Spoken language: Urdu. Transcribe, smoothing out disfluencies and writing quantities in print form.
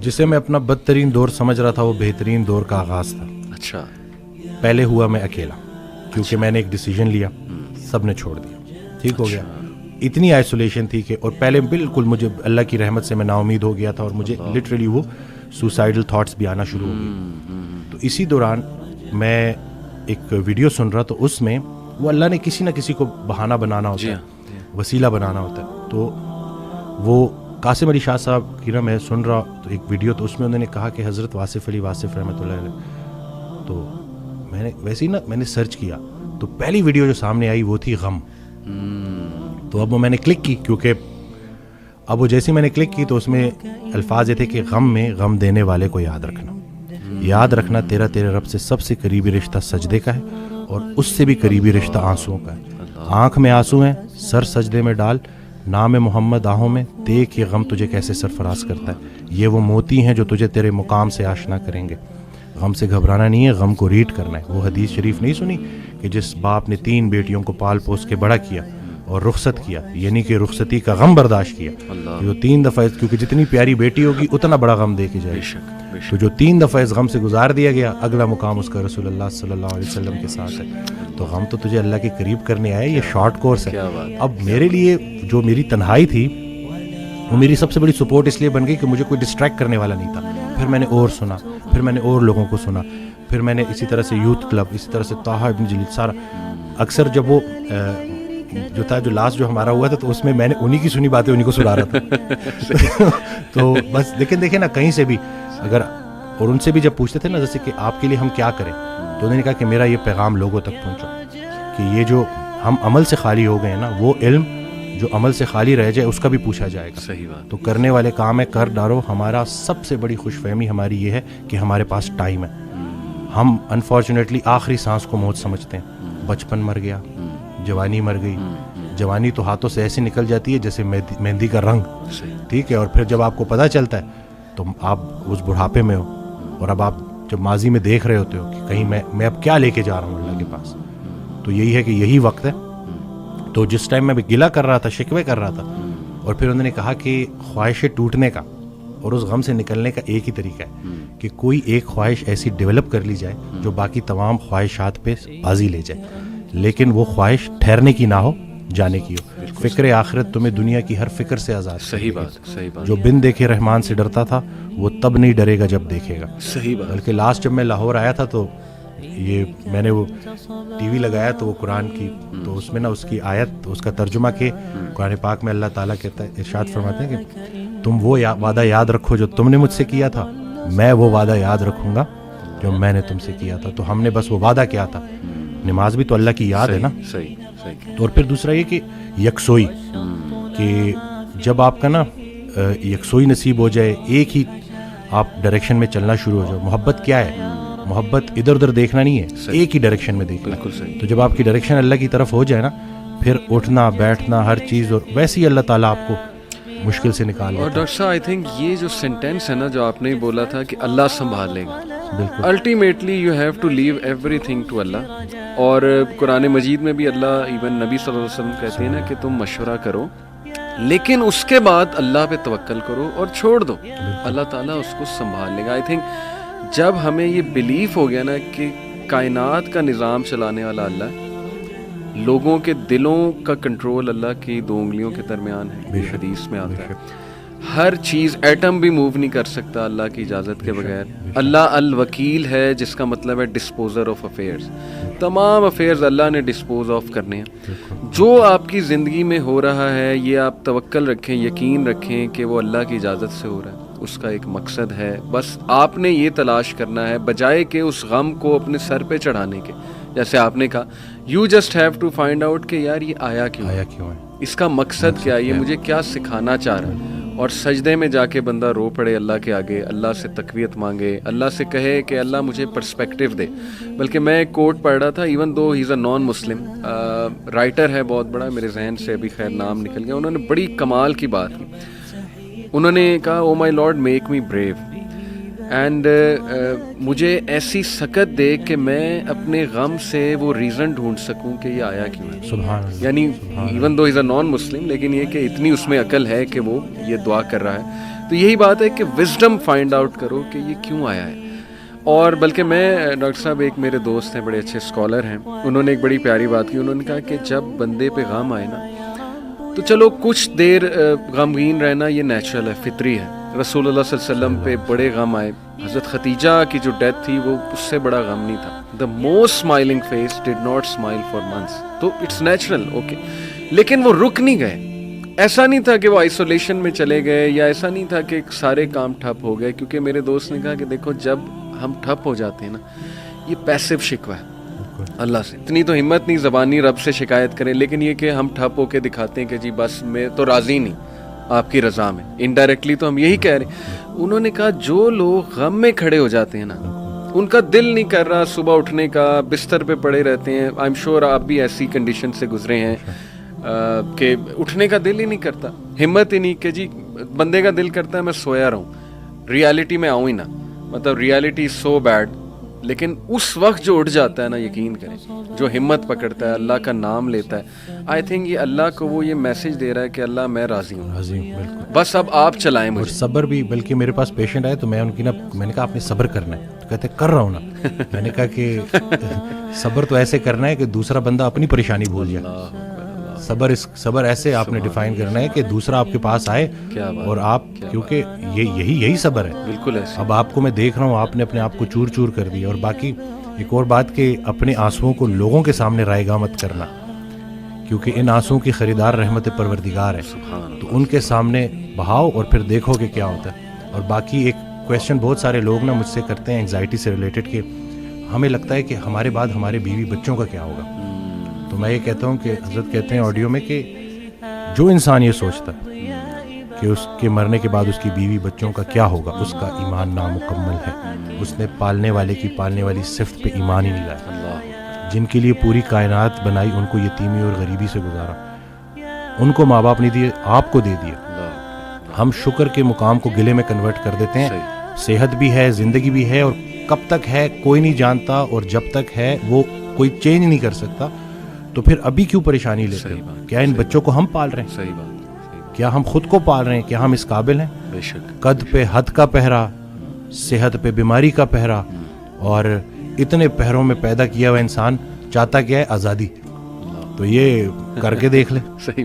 جسے میں اپنا بدترین دور سمجھ رہا تھا وہ بہترین دور کا آغاز تھا. اچھا. پہلے ہوا میں اکیلا, کیونکہ میں نے ایک ڈیسیجن لیا, سب نے چھوڑ دیا, ٹھیک ہو گیا. اتنی آئسولیشن تھی کہ, اور پہلے بالکل مجھے اللہ کی رحمت سے میں نا امید ہو گیا تھا, اور مجھے لٹرلی وہ سوسائڈل تھاٹس بھی آنا شروع ہو گئے. تو اسی دوران میں ایک ویڈیو سن رہا, تو اس میں وہ اللہ نے کسی نہ کسی کو بہانہ بنانا ہوتا ہے, وسیلہ بنانا ہوتا ہے. تو وہ قاسم علی شاہ صاحب کی نا میں سن رہا تو ایک ویڈیو, تو اس میں انہوں نے کہا کہ حضرت واصف علی واصف رحمۃ اللہ علیہ. تو میں نے ویسے ہی نا میں نے سرچ کیا, تو پہلی ویڈیو جو سامنے آئی وہ تھی غم. تو اب وہ میں نے کلک کی, کیونکہ اب وہ جیسے میں نے کلک کی تو اس میں الفاظ یہ تھے کہ غم میں غم دینے والے کو یاد رکھنا, یاد رکھنا تیرے رب سے سب سے قریبی رشتہ سجدے کا ہے, اور اس سے بھی قریبی رشتہ آنسوؤں کا ہے. آنکھ میں آنسو ہیں, سر سجدے میں ڈال, نام محمد آہوں میں, دیکھ یہ غم تجھے کیسے سرفراز کرتا ہے. یہ وہ موتی ہیں جو تجھے تیرے مقام سے آشنا کریں گے. غم سے گھبرانا نہیں ہے, غم کو ریڈ کرنا ہے. وہ حدیث شریف نہیں سنی کہ جس باپ نے 3 بیٹیوں کو پال پوس کے بڑا کیا اور رخصت کیا, یعنی کہ رخصتی کا غم برداشت کیا, جو 3 دفعہ, کیونکہ جتنی پیاری بیٹی ہوگی اتنا بڑا غم دے کے جائے. تو جو 3 دفعہ اس غم سے گزار دیا گیا, اگلا مقام اس کا رسول اللہ صلی اللہ علیہ وسلم کے ساتھ ہے. تو غم تو تجھے اللہ کے قریب کرنے آئے, یہ شارٹ کورس ہے. اب میرے لیے جو میری تنہائی تھی وہ میری سب سے بڑی سپورٹ اس لیے بن گئی کہ مجھے کوئی ڈسٹریکٹ کرنے والا نہیں تھا. پھر میں نے اور سنا, پھر میں نے اور لوگوں کو سنا, پھر میں نے اسی طرح سے یوتھ کلب, اسی طرح سے طه ابن جلیل, سارا. اکثر جب وہ جو تھا, جو لاسٹ جو ہمارا ہوا تھا, تو اس میں نے انہی کی سنی باتیں انہی کو سنا رہا تھا. تو بس دیکھیں نا کہیں سے بھی اگر, اور ان سے بھی جب پوچھتے تھے نا جیسے کہ آپ کے لیے ہم کیا کریں, تو انہوں نے کہا کہ میرا یہ پیغام لوگوں تک پہنچا کہ یہ جو ہم عمل سے خالی ہو گئے ہیں نا, وہ علم جو عمل سے خالی رہ جائے اس کا بھی پوچھا جائے گا. صحیح بات. تو کرنے والے کام ہے, کر ڈالو. ہمارا سب سے بڑی خوش فہمی ہماری یہ ہے کہ ہمارے پاس ٹائم ہے. ہم انفارچونیٹلی آخری سانس کو موت سمجھتے ہیں. بچپن مر گیا, جوانی مر گئی. جوانی تو ہاتھوں سے ایسے نکل جاتی ہے جیسے مہندی کا رنگ, ٹھیک ہے. اور پھر جب آپ کو پتہ چلتا ہے تو آپ اس بڑھاپے میں ہو, اور اب آپ جب ماضی میں دیکھ رہے ہوتے ہو کہ کہیں میں اب کیا لے کے جا رہا ہوں اللہ کے پاس. تو یہی ہے کہ یہی وقت ہے. تو جس ٹائم میں گلہ کر رہا تھا, شکوے کر رہا تھا, اور پھر انہوں نے کہا کہ خواہش ٹوٹنے کا اور اس غم سے نکلنے کا ایک ہی طریقہ ہے کہ کوئی ایک خواہش ایسی ڈیولپ کر لی جائے جو باقی تمام خواہشات پہ بازی لے جائے, لیکن وہ خواہش ٹھہرنے کی نہ ہو, جانے کی ہو. فکر آخرت تمہیں دنیا کی ہر فکر سے آزاد. صحیح بات, صحیح بات. جو بن دیکھے رحمان سے ڈرتا تھا وہ تب نہیں ڈرے گا جب دیکھے گا. صحیح بات. بلکہ لاسٹ جب میں لاہور آیا تھا تو یہ میں نے وہ ٹی وی لگایا تو وہ قرآن کی, تو اس میں نا اس کی آیت, اس کا ترجمہ کہ قرآن پاک میں اللہ تعالیٰ کہتا ہے, ارشاد فرماتے ہیں کہ تم وہ وعدہ یاد رکھو جو تم نے مجھ سے کیا تھا, میں وہ وعدہ یاد رکھوں گا جو میں نے تم سے کیا تھا. تو ہم نے بس وہ وعدہ کیا تھا. نماز بھی تو اللہ کی یاد ہے نا. اور پھر دوسرا یہ کہ یکسوئی, کہ جب آپ کا نا یکسوئی نصیب ہو جائے, ایک ہی آپ ڈائریکشن میں چلنا شروع ہو جائے. محبت کیا ہے؟ محبت ادھر ادھر دیکھنا نہیں ہے, ایک ہی ڈائریکشن میں دیکھنا. تو جب آپ کی ڈائریکشن اللہ کی طرف ہو جائے نا, پھر اٹھنا بیٹھنا ہر چیز, اور ویسے ہی اللہ تعالیٰ آپ کو مشکل سے نکال. اور ڈاکٹر صاحب آئی تھنک یہ جو سینٹینس ہے نا جو آپ نے بولا تھا کہ اللہ سنبھال لے گا, بالکل ultimately you have to leave everything to Allah. اور قرآن مجید میں بھی اللہ, ایون نبی صلی اللہ علیہ وسلم کہتے ہیں نا کہ تم مشورہ کرو لیکن اس کے بعد اللہ پہ توکل کرو اور چھوڑ دو, اللہ تعالیٰ اس کو سنبھال لے گا. آئی تھنک جب ہمیں یہ بلیف ہو گیا نا کہ کائنات کا نظام چلانے والا اللہ, لوگوں کے دلوں کا کنٹرول اللہ کی 2 انگلیوں کے درمیان ہے, حدیث میں آتا ہے, ہر چیز, ایٹم بھی موو نہیں کر سکتا اللہ کی اجازت کے بغیر. اللہ الوکیل ہے جس کا مطلب ہے ڈسپوزر آف افیئرز. تمام افیئرز اللہ نے ڈسپوز آف کرنے ہیں. جو آپ کی زندگی میں ہو رہا ہے یہ آپ توکل رکھیں, یقین رکھیں کہ وہ اللہ کی اجازت سے ہو رہا ہے, اس کا ایک مقصد ہے. بس آپ نے یہ تلاش کرنا ہے بجائے کہ اس غم کو اپنے سر پہ چڑھانے کے. جیسے آپ نے کہا you just have to find out کہ یار یہ آیا کیوں ہے, اس کا مقصد کیا ہے, یہ مجھے کیا سکھانا چاہ رہا ہے. اور سجدے میں جا کے بندہ رو پڑے اللہ کے آگے, اللہ سے تقویت مانگے, اللہ سے کہے کہ اللہ مجھے پرسپیکٹیو دے. بلکہ میں ایک کوٹ پڑھ رہا تھا, ایون دو ہی از اے نان مسلم رائٹر ہے بہت بڑا, میرے ذہن سے ابھی خیر نام نکل گیا, انہوں نے بڑی کمال کی بات کی. انہوں نے کہا O my lord make me brave and مجھے ایسی سکت دے کہ میں اپنے غم سے وہ ریزن ڈھونڈ سکوں کہ یہ آیا کیوں ہے. سبحان اللہ. یعنی ایون دو از اے نان مسلم لیکن یہ کہ اتنی اس میں عقل ہے کہ وہ یہ دعا کر رہا ہے. تو یہی بات ہے کہ وزڈم فائنڈ آؤٹ کرو کہ یہ کیوں آیا ہے. اور بلکہ میں ڈاکٹر صاحب ایک میرے دوست ہیں بڑے اچھے اسکالر ہیں, انہوں نے ایک بڑی پیاری بات کی. انہوں نے کہا کہ جب بندے پہ غم آئے نا تو چلو کچھ دیر غمگین رہنا یہ نیچرل ہے, فطری ہے. رسول اللہ صلی اللہ علیہ وسلم پہ بڑے غم آئے. حضرت ختیجہ کی جو ڈیتھ تھی وہ اس سے بڑا غم نہیں تھا. The most smiling face did not smile for months. تو اٹس نیچرل, اوکے. لیکن وہ رک نہیں گئے. ایسا نہیں تھا کہ وہ آئسولیشن میں چلے گئے, یا ایسا نہیں تھا کہ سارے کام ٹھپ ہو گئے. کیونکہ میرے دوست نے کہا کہ دیکھو جب ہم ٹھپ ہو جاتے ہیں نا, یہ پیسو شکوہ ہے اللہ سے. اتنی تو ہمت نہیں زبانی رب سے شکایت کریں, لیکن یہ کہ ہم ٹھپ ہو کے دکھاتے ہیں کہ جی بس میں تو راضی نہیں آپ کی رضا میں, انڈائریکٹلی تو ہم یہی کہہ رہے ہیں. انہوں نے کہا جو لوگ غم میں کھڑے ہو جاتے ہیں نا, ان کا دل نہیں کر رہا صبح اٹھنے کا, بستر پہ پڑے رہتے ہیں. آئی ایم شیور آپ بھی ایسی کنڈیشن سے گزرے ہیں کہ اٹھنے کا دل ہی نہیں کرتا, ہمت ہی نہیں کہ جی بندے کا دل کرتا ہے میں سویا رہوں, ریالٹی میں آؤں ہی نا. مطلب ریالٹی سو بیڈ. لیکن اس وقت جو اٹھ جاتا ہے نا, یقین کریں, جو ہمت پکڑتا ہے, اللہ کا نام لیتا ہے, آئی تھنک یہ اللہ کو وہ یہ میسج دے رہا ہے کہ اللہ میں راضی ہوں, بالکل. بس اب آپ چلائیں مجھے. اور صبر بھی, بلکہ میرے پاس پیشنٹ آئے تو میں ان کی میں نے کہا آپ نے صبر کرنا ہے, تو کہتے کر رہا ہوں نا. میں نے کہا کہ صبر تو ایسے کرنا ہے کہ دوسرا بندہ اپنی پریشانی بھول جائے. صبر ایسے آپ نے ڈیفائن کرنا ہے کہ دوسرا آپ کے پاس آئے اور آپ, کیونکہ یہی صبر ہے. بالکل ایسے. اب آپ کو میں دیکھ رہا ہوں آپ نے اپنے آپ کو چور چور کر دیا. اور باقی ایک اور بات کہ اپنے آنسوؤں کو لوگوں کے سامنے رائے گاہ مت کرنا, کیونکہ ان آنسوؤں کی خریدار رحمت پروردگار ہے. تو ان کے سامنے بہاؤ اور پھر دیکھو کہ کیا ہوتا ہے. اور باقی ایک کویشچن بہت سارے لوگ نا مجھ سے کرتے ہیں انگزائٹی سے ریلیٹڈ, کہ ہمیں لگتا ہے کہ ہمارے بعد ہمارے بیوی بچوں کا کیا ہوگا. تو میں یہ کہتا ہوں کہ حضرت کہتے ہیں آڈیو میں کہ جو انسان یہ سوچتا ہے کہ اس کے مرنے کے بعد اس کی بیوی بچوں کا کیا ہوگا, اس کا ایمان نامکمل ہے. اس نے پالنے والے کی پالنے والی صفت پہ ایمان ہی نہیں لایا. جن کے لیے پوری کائنات بنائی ان کو یتیمی اور غریبی سے گزارا, ان کو ماں باپ نہیں دیے, آپ کو دے دیا. ہم شکر کے مقام کو گلے میں کنورٹ کر دیتے ہیں. صحت بھی ہے, زندگی بھی ہے, اور کب تک ہے کوئی نہیں جانتا, اور جب تک ہے وہ کوئی چینج نہیں کر سکتا. تو پھر ابھی کیوں پریشانی لیتے ہیں؟ کیا ان بچوں کو ہم پال رہے ہیں؟ صحیح بات. کیا ہم خود کو پال رہے ہیں؟ کیا ہم اس قابل ہیں؟ بے شک. قد پہ حد کا پہرا, صحت پہ بیماری کا پہرا, اور اتنے پہروں میں پیدا کیا ہوا انسان چاہتا کیا ہے؟ آزادی. تو یہ کر کے دیکھ لیں. صحیح.